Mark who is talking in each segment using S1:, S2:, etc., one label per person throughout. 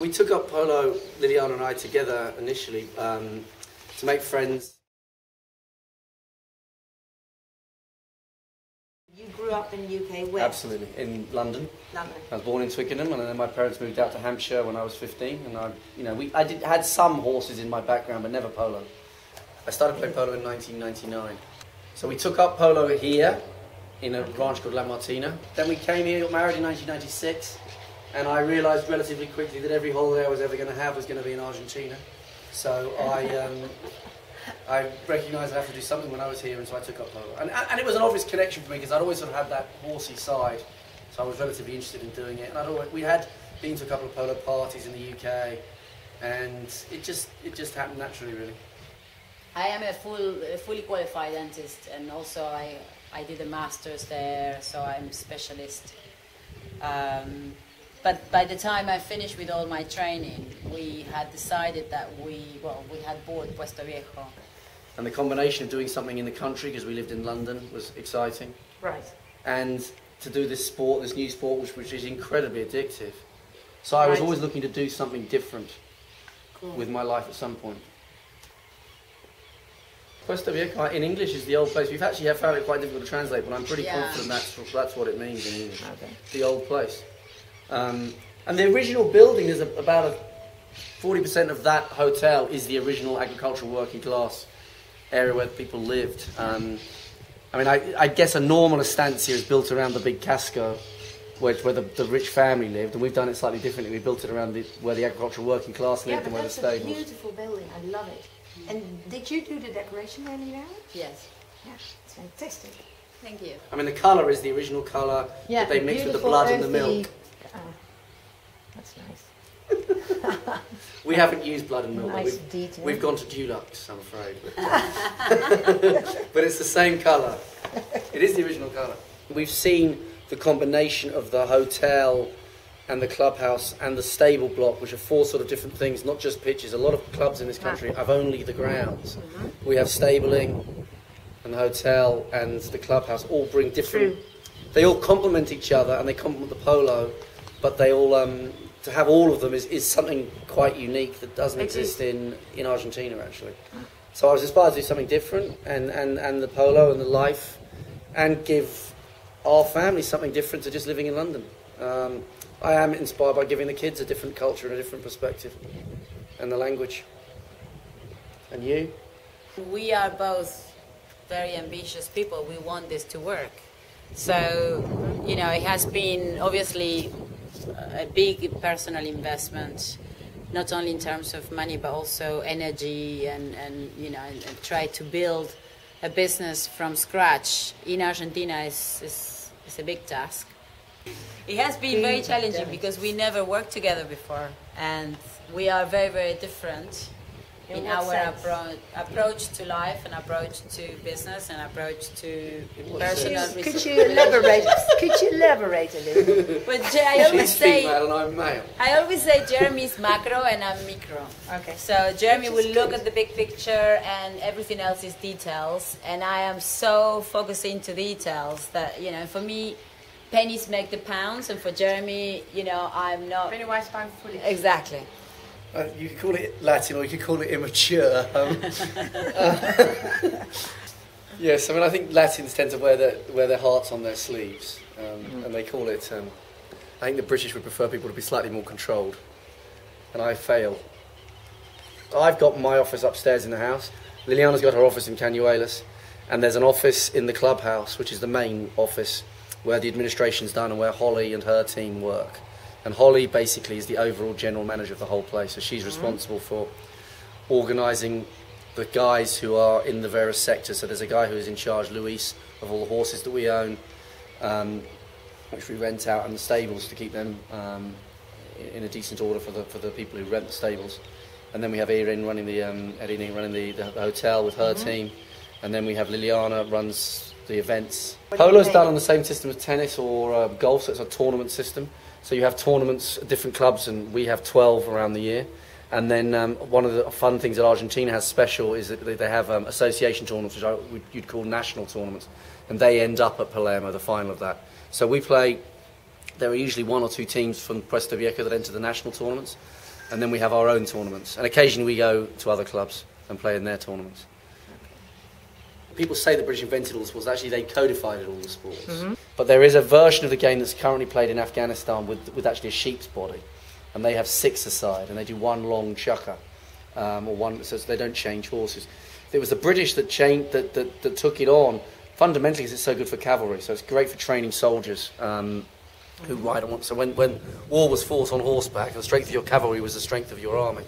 S1: We took up polo, Liliana and I, together initially to make friends.
S2: You grew up in the UK, where?
S1: Absolutely, in London.
S2: London.
S1: I was born in Twickenham, and then my parents moved out to Hampshire when I was 15. And I had some horses in my background, but never polo. I started playing polo in 1999. So we took up polo here in a ranch called La Martina. Then we came here, got married in 1996. And I realised relatively quickly that every holiday I was ever going to have was going to be in Argentina. So I recognised I'd have to do something when I was here, and so I took up polo. And it was an obvious connection for me because I'd always sort of had that horsey side, so I was relatively interested in doing it. And we had been to a couple of polo parties in the UK, and it just happened naturally, really.
S3: I am a fully qualified dentist, and also I did a master's there, so I'm a specialist. But by the time I finished with all my training, we had decided that we had bought Puesto Viejo.
S1: And the combination of doing something in the country, because we lived in London, was exciting.
S2: Right.
S1: And to do this sport, this new sport, which is incredibly addictive. So I was always looking to do something different with my life at some point. Puesto Viejo in English is the old place. We've actually found it quite difficult to translate, but I'm pretty confident that's what it means in English. Okay. The old place. And the original building is about 40% of that hotel is the original agricultural working class area where people lived. I mean, I guess a normal estancia is built around the big casco where the rich family lived, and we've done it slightly differently. We built it around where the agricultural working class lived and where the stables.
S2: Yeah, but that's a beautiful building. I love it. And did you do the decoration there, Liliana?
S3: Yes.
S2: Yeah, it's fantastic.
S3: Thank you.
S1: I mean, the colour is the original colour that they mix with the blood and the milk.
S2: That's nice.
S1: We haven't used blood and milk.
S2: Nice
S1: we've gone to Dulux, I'm afraid. But it's the same colour. It is the original colour. We've seen the combination of the hotel and the clubhouse and the stable block, which are four sort of different things, not just pitches. A lot of clubs in this country have only the grounds. We have stabling and the hotel and the clubhouse all bring different... They all complement each other and they complement the polo, but they all... to have all of them is something quite unique that doesn't exist in Argentina, actually. So I was inspired to do something different and the polo and the life, and give our family something different to just living in London. I am inspired by giving the kids a different culture and a different perspective, and the language. And you?
S3: We are both very ambitious people. We want this to work. So, it has been obviously a big personal investment, not only in terms of money, but also energy and try to build a business from scratch in Argentina is a big task. It has been very challenging because we never worked together before, and we are very, very different in our approach to life, and approach to business, and approach to personal resources.
S2: Could you elaborate? Could you elaborate a little?
S3: But I always say,
S1: female and I'm male.
S3: I always say Jeremy's macro and I'm micro. Okay. So Jeremy will look at the big picture, and everything else is details. And I am so focusing to details that for me, pennies make the pounds, and for Jeremy, I'm not.
S2: Penny wise, pound foolish.
S3: Exactly.
S1: You could call it Latin, or you could call it immature. Yes, I mean, I think Latins tend to wear their hearts on their sleeves, and they call it. I think the British would prefer people to be slightly more controlled, and I fail. I've got my office upstairs in the house. Liliana's got her office in Cañuelas, and there's an office in the clubhouse, which is the main office where the administration's done and where Holly and her team work. And Holly basically is the overall general manager of the whole place, so she's responsible for organising the guys who are in the various sectors. So there's a guy who is in charge, Luis, of all the horses that we own, which we rent out, and the stables to keep them in a decent order for the people who rent the stables. And then we have Erin running the hotel with her team, and then we have Liliana runs the events. Polo's done on the same system as tennis or golf, so it's a tournament system. So you have tournaments at different clubs, and we have 12 around the year. And then one of the fun things that Argentina has special is that they have association tournaments, which you'd call national tournaments. And they end up at Palermo, the final of that. So we play, there are usually one or two teams from Puesto Viejo that enter the national tournaments. And then we have our own tournaments. And occasionally we go to other clubs and play in their tournaments. People say the British invented all the sports. Actually, they codified all the sports. But there is a version of the game that's currently played in Afghanistan with actually a sheep's body. And they have 6-a-side, and they do one long chukker. Or one, so they don't change horses. It was the British that took it on, fundamentally because it's so good for cavalry. So it's great for training soldiers who ride on. So when war was fought on horseback, the strength of your cavalry was the strength of your army.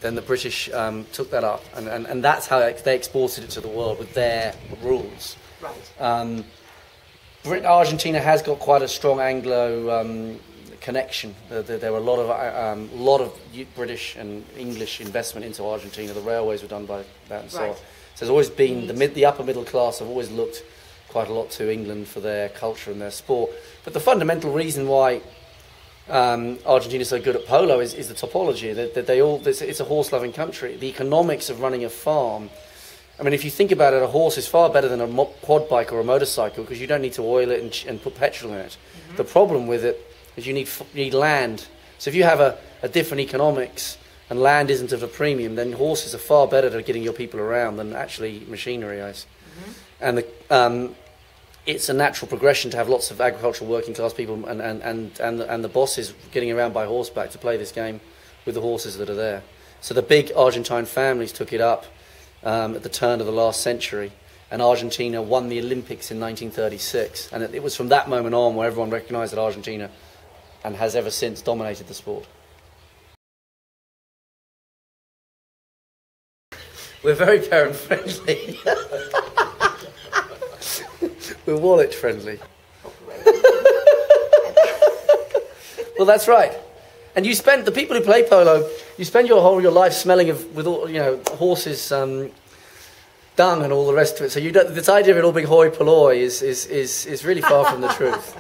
S1: Then the British took that up, and that's how they exported it to the world with their rules.
S2: Right.
S1: Argentina has got quite a strong Anglo connection. There were a lot of British and English investment into Argentina. The railways were done by that and so on. So there's always been the upper middle class have always looked quite a lot to England for their culture and their sport. But the fundamental reason why Argentina is so good at polo is the topology. It's a horse-loving country. The economics of running a farm. I mean, if you think about it, a horse is far better than a quad bike or a motorcycle because you don't need to oil it and put petrol in it. The problem with it is you need land. So if you have a different economics and land isn't of a premium, then horses are far better at getting your people around than actually machinery is. And it's a natural progression to have lots of agricultural working class people and the bosses getting around by horseback to play this game with the horses that are there. So the big Argentine families took it up at the turn of the last century, and Argentina won the Olympics in 1936, and it was from that moment on where everyone recognised that Argentina and has ever since dominated the sport. We're very parent friendly. We're wallet friendly. Well, that's right. And the people who play polo, you spend your life smelling with all, horses' dung and all the rest of it. So this idea of it all being hoi polloi is really far from the truth.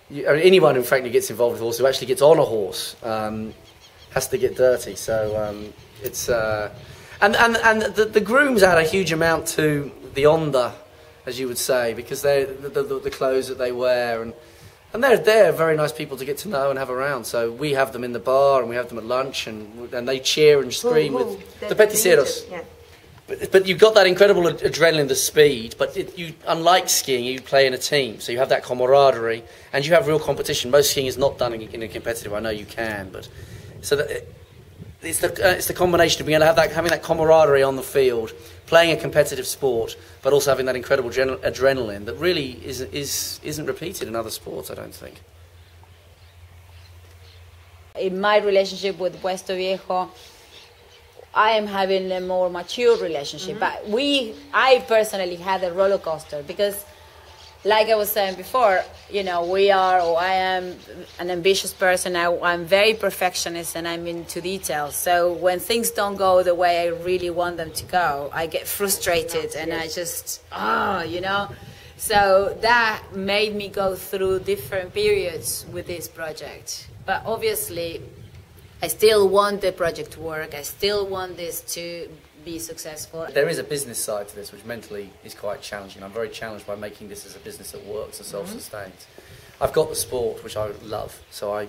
S1: Anyone who frankly gets involved with horses, who actually gets on a horse, has to get dirty. So it's and the grooms add a huge amount to the onda, as you would say, because they're the clothes that they wear, and they're very nice people to get to know and have around. So we have them in the bar, and we have them at lunch, and they cheer and scream with the peticeros.
S2: Yeah.
S1: But you've got that incredible adrenaline, the speed. But unlike skiing, you play in a team, so you have that camaraderie, and you have real competition. Most skiing is not done in a competitive. I know you can, but so that. It's the combination of being able to have having that camaraderie on the field, playing a competitive sport, but also having that incredible adrenaline that really isn't repeated in other sports, I don't think.
S3: In my relationship with Puesto Viejo, I am having a more mature relationship. But I personally had a roller coaster because, like I was saying before, I am an ambitious person. I'm very perfectionist and I'm into details. So when things don't go the way I really want them to go, I get frustrated and I just, So that made me go through different periods with this project. But obviously, I still want the project to work. I still want this to be successful.
S1: There is a business side to this which mentally is quite challenging. I'm very challenged by making this as a business that works and self-sustains. I've got the sport, which I love, so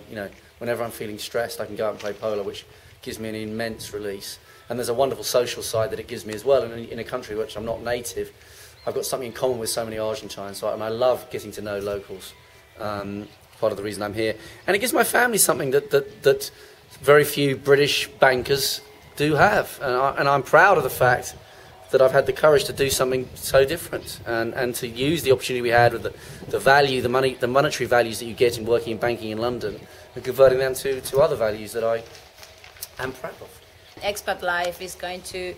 S1: whenever I'm feeling stressed, I can go out and play polo, which gives me an immense release. And there's a wonderful social side that it gives me as well. And in a country which I'm not native, I've got something in common with so many Argentines, and I love getting to know locals. Part of the reason I'm here. And it gives my family something that very few British bankers do have, and I'm proud of the fact that I've had the courage to do something so different and to use the opportunity we had with the value, the monetary values that you get in working in banking in London and converting them to other values that I am proud of.
S3: Expat Life is going to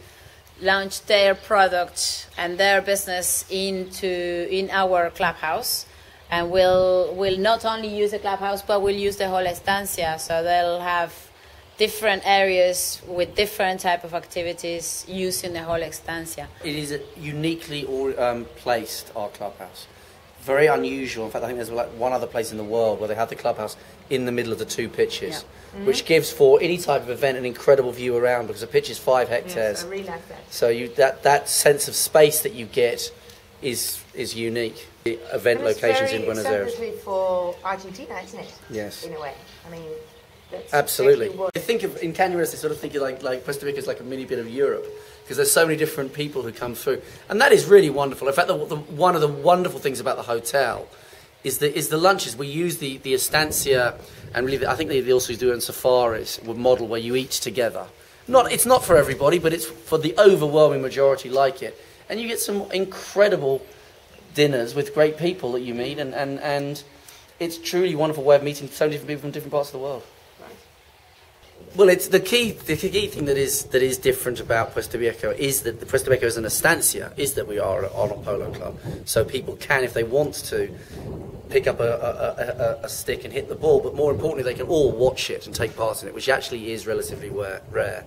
S3: launch their product and their business in our clubhouse, and we'll not only use the clubhouse but we'll use the whole Estancia, so they'll have different areas with different type of activities using the whole Estancia.
S1: It is uniquely placed, our clubhouse. Very unusual. In fact, I think there's like one other place in the world where they have the clubhouse in the middle of the two pitches, which gives for any type of event an incredible view around, because the pitch is 5 hectares.
S2: Yes, I really like that.
S1: So that sense of space that you get is unique. The event locations in Buenos Aires.
S2: It's for Argentina, isn't it?
S1: Yes.
S2: In a way. I mean, That's
S1: Absolutely.
S2: exactly what-
S1: I think of, in Cañaveral, they sort of think of like Puesto Viejo is like a mini bit of Europe, because there's so many different people who come through, and that is really wonderful. In fact, one of the wonderful things about the hotel is the lunches. We use the Estancia, and really, I think they also do it in safaris, a model where you eat together. It's not for everybody, but it's for the overwhelming majority like it, and you get some incredible dinners with great people that you meet, and it's truly a wonderful way of meeting so many different people from different parts of the world. Well, it's the key thing that is different about Puesto Viejo is that the Puesto Viejo as an estancia is that we are on a polo club, so people can, if they want to, pick up a stick and hit the ball, but more importantly, they can all watch it and take part in it, which actually is relatively rare.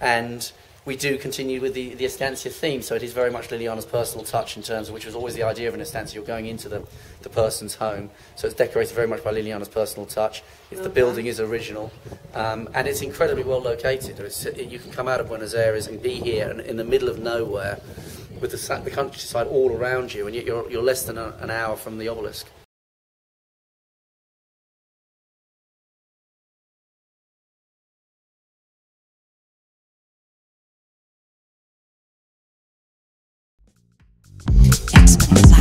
S1: And we do continue with the Estancia theme, so it is very much Liliana's personal touch in terms of, which was always the idea of an Estancia. You're going into the person's home, so it's decorated very much by Liliana's personal touch. The building is original, and it's incredibly well located. You can come out of Buenos Aires and be here in the middle of nowhere with the countryside all around you, and yet you're less than an hour from the obelisk.
S4: Exponential.